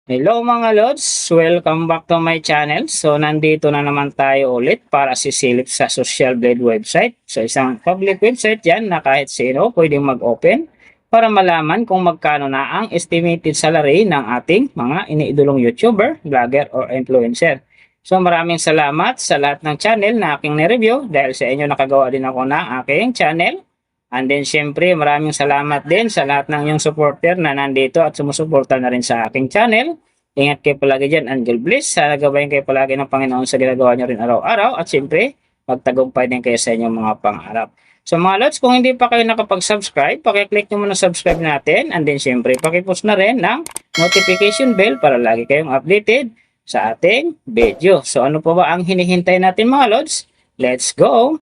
Hello mga Lods! Welcome back to my channel. So nandito na naman tayo ulit para sisilip sa Social Blade website. So isang public website yan na kahit sino pwedeng mag-open para malaman kung magkano na ang estimated salary ng ating mga iniidolong YouTuber, vlogger, or influencer. So maraming salamat sa lahat ng channel na aking nireview dahil sa inyo nakagawa din ako ng aking channel. And then syempre maraming salamat din sa lahat ng yung supporter na nandito at sumusuporta na rin sa aking channel. Ingat kayo palagi dyan and God bless. Sana gabayan kayo palagi ng Panginoon sa ginagawa nyo rin araw-araw. At syempre magtagumpay din kayo sa inyong mga pangarap. So mga lods, kung hindi pa kayo nakapag-subscribe, pakiclick nyo muna subscribe natin. And then syempre pakipush na rin ng notification bell para lagi kayong updated sa ating video. So ano pa ba ang hinihintay natin mga lods? Let's go!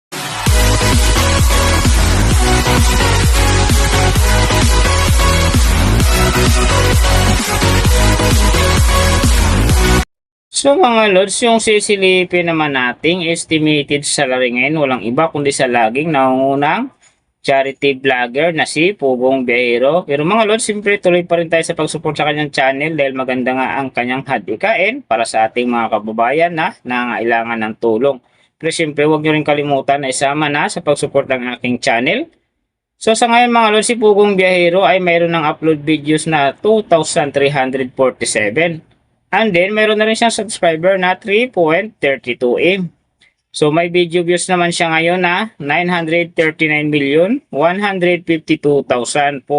So mga lods, yung sisilipin naman nating estimated salary ngayon, walang iba kundi sa laging nangungunang charity vlogger na si Pugong Biyahero. Pero mga lods, siyempre tuloy pa rin tayo sa pag-support sa kanyang channel dahil maganda nga ang kanyang hadikain para sa ating mga kababayan na nangailangan ng tulong. Pero siyempre huwag nyo rin kalimutan na isama na sa pag-support ng aking channel. So sa ngayon mga lods, si Pugong Biyahero ay mayroon ng upload videos na 2,347. And then, mayroon na rin siyang subscriber na 3.32M. So, may video views naman siya ngayon na 939,152,424.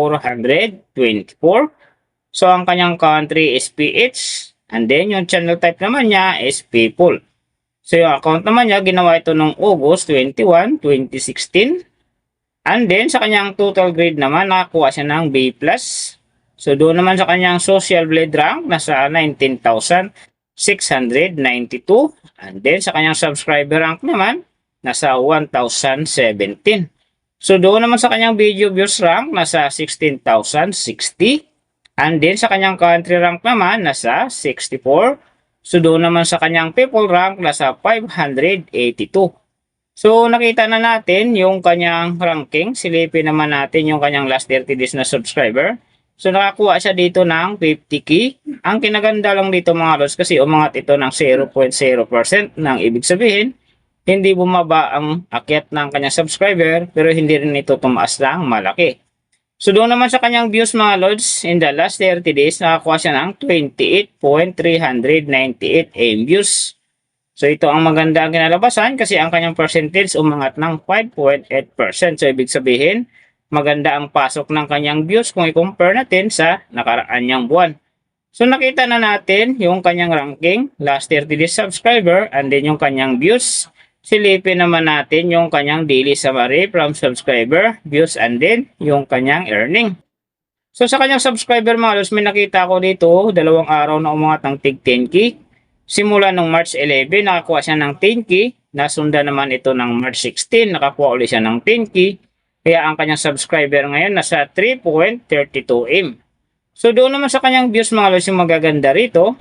So, ang kanyang country is PH. And then, yung channel type naman niya is People. So, yung account naman niya, ginawa ito noong August 21, 2016. And then, sa kanyang total grade naman, nakakuha siya ng B+. So doon naman sa kanyang social blade rank, nasa 19,692. And then sa kanyang subscriber rank naman, nasa 1,017. So doon naman sa kanyang video views rank, nasa 16,060. And then sa kanyang country rank naman, nasa 64. So doon naman sa kanyang people rank, nasa 582. So nakita na natin yung kanyang ranking. Silipin naman natin yung kanyang last 30 days na subscriber. So nakakuha siya dito ng 50k. Ang kinaganda lang dito mga lods kasi umangat ito ng 0.0% nang ibig sabihin hindi bumaba ang akyat ng kanyang subscriber pero hindi rin ito tumaas lang malaki. So doon naman sa kanyang views mga lods, in the last 30 days nakakuha siya ng 28.398 AM views. So ito ang maganda ang kinalabasan kasi ang kanyang percentage umangat ng 5.8%. So ibig sabihin maganda ang pasok ng kanyang views kung i-compare natin sa nakaraan niyang buwan. So nakita na natin yung kanyang ranking, last 30 days subscriber, and then yung kanyang views. Silipin naman natin yung kanyang daily summary from subscriber, views, and then yung kanyang earning. So sa kanyang subscriber mga lods, may nakita ko dito, 2 araw na umangat ng tig 10k. Simula nung March 11, nakakuha siya ng 10k. Nasundan naman ito ng March 16, nakakuha ulit siya ng 10k. Kaya ang kanyang subscriber ngayon nasa 3.32M. So doon naman sa kanyang views mga lods yung magaganda rito.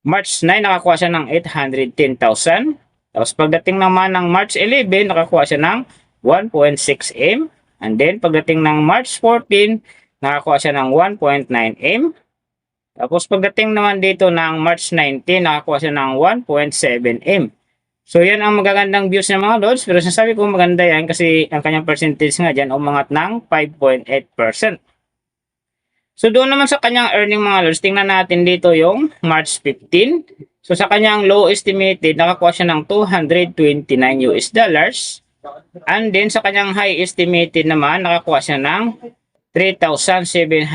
March 9 nakakuha siya ng 810,000. Tapos pagdating naman ng March 11 nakakuha siya ng 1.6M. And then pagdating ng March 14 nakakuha siya ng 1.9M. Tapos pagdating naman dito ng March 19 nakakuha siya ng 1.7M. So yan ang magagandang views ng mga lods. Pero sinasabi ko maganda yan kasi ang kanyang percentage nga dyan umangat ng 5.8%. So doon naman sa kanyang earning mga lods, tingnan natin dito yung March 15. So sa kanyang low estimated, nakakuha siya ng $229. And then sa kanyang high estimated naman, nakakuha siya ng $3,700.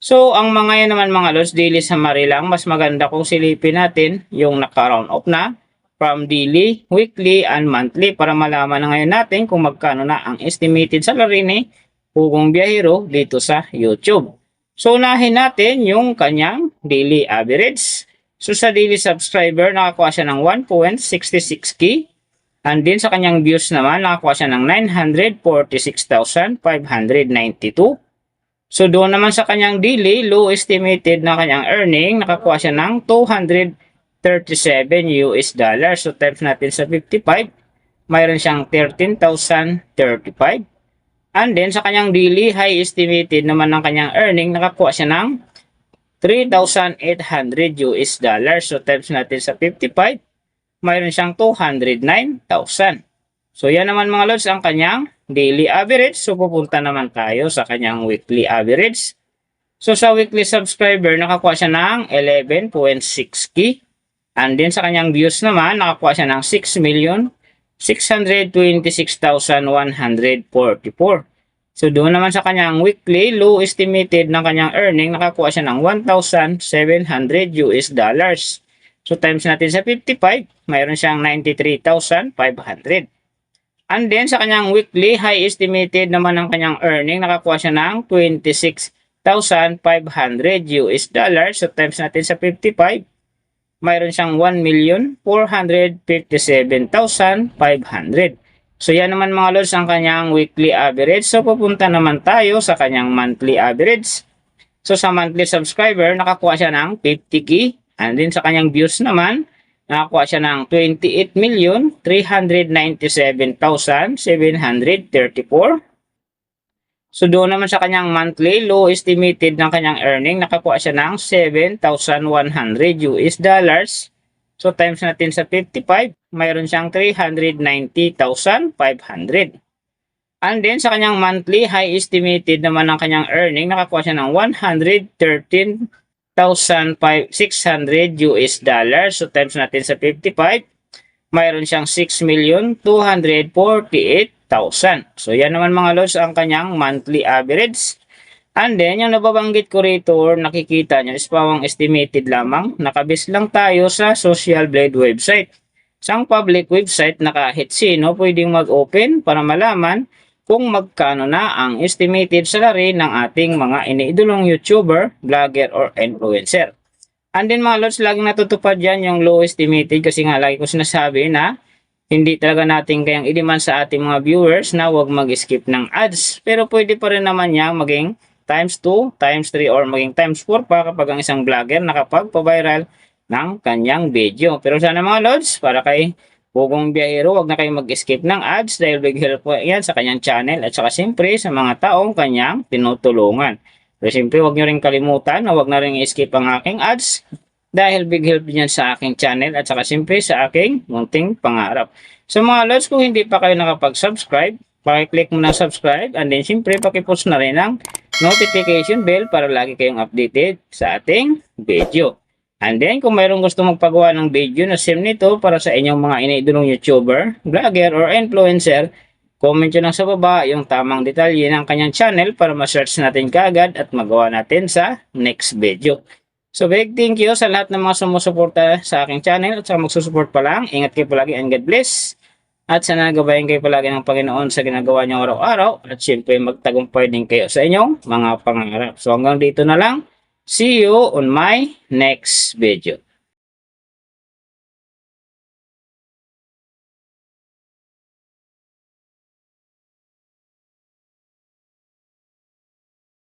So, ang mga yan naman mga lods, daily summary lang. Mas maganda kung silipin natin yung naka-round off na from daily, weekly, and monthly para malaman na ngayon natin kung magkano na ang estimated salary ni Pugong Biyahero dito sa YouTube. So, unahin natin yung kanyang daily average. So, sa daily subscriber, nakakuha siya ng 1.66k. And din sa kanyang views naman, nakakuha siya ng 946,592. So doon naman sa kanyang daily, low estimated na kanyang earning, nakakuha siya ng $237. So times natin sa 55, mayroon siyang 13,035. And then sa kanyang daily, high estimated naman ng kanyang earning, nakakuha siya ng 3,800 US dollars. So times natin sa 55, mayroon siyang 209,000. So yan naman mga lods ang kanyang daily average. So pupunta naman tayo sa kanyang weekly average. So sa weekly subscriber, nakakuha siya ng 11.6K. And then sa kanyang views naman, nakakuha siya ng 6,626,144. So doon naman sa kanyang weekly, low estimated ng kanyang earning, nakakuha siya ng 1,700 US dollars. So times natin sa 55, mayroon siyang 93,500. And then sa kanyang weekly, high estimated naman ng kanyang earning, nakakuha siya ng 26,500 US dollars. So times natin sa 55, mayroon siyang 1,457,500. So yan naman mga lods ang kanyang weekly average. So pupunta naman tayo sa kanyang monthly average. So sa monthly subscriber, nakakuha siya ng 50K. And then sa kanyang views naman, nakakuha siya ng 28,397,734. So doon naman sa kanyang monthly, low estimated ng kanyang earning, nakakuha siya ng 7,100 US dollars. So times natin sa 55, mayroon siyang 390,500. And then sa kanyang monthly, high estimated naman ng kanyang earning, nakakuha siya ng 113,600 US dollars. So times natin sa 55, mayroon siyang 6,248,000. So yan naman mga lods ang kanyang monthly average. And then yung nababanggit ko rito or nakikita nyo is pawang estimated lamang. Nakabis lang tayo sa Social Blade website. Isang public website na kahit sino pwedeng mag-open para malaman kung magkano na ang estimated salary ng ating mga iniidolong YouTuber, vlogger, or influencer. And then mga lods, laging natutupad yan yung low estimated kasi nga lagi ko sinasabi na hindi talaga natin kayang iliman sa ating mga viewers na huwag mag-skip ng ads. Pero pwede pa rin naman niya maging times 2, times 3, or maging times 4 pa kapag ang isang vlogger nakapagpa-viral ng kanyang video. Pero sana mga lods, para kay Pugong Biyahero, huwag na kayong mag-skip ng ads dahil big help po yan sa kanyang channel at saka siyempre sa mga taong kanyang tinutulungan. Pero siyempre huwag nyo rin kalimutan na huwag na rin i-skip ang aking ads dahil big help din yan sa aking channel at saka siyempre sa aking munting pangarap. So mga lods, kung hindi pa kayo nakapag-subscribe, pakiclick mo na subscribe and then siyempre pakipush na rin ang notification bell para lagi kayong updated sa ating video. And then kung mayroong gusto magpagawa ng video na same nito para sa inyong mga iniidolong YouTuber, vlogger, or influencer, comment nyo lang sa baba yung tamang detalye ng kanyang channel para ma-search natin kaagad at magawa natin sa next video. So big thank you sa lahat ng mga sumusuporta sa aking channel at sa magsusupport pa lang. Ingat kayo palagi and God bless. At sana nagabayan kayo palagi ng Panginoon sa ginagawa niyo araw-araw. At syempre magtagumpay din kayo sa inyong mga pangarap. So hanggang dito na lang. See you on my next video.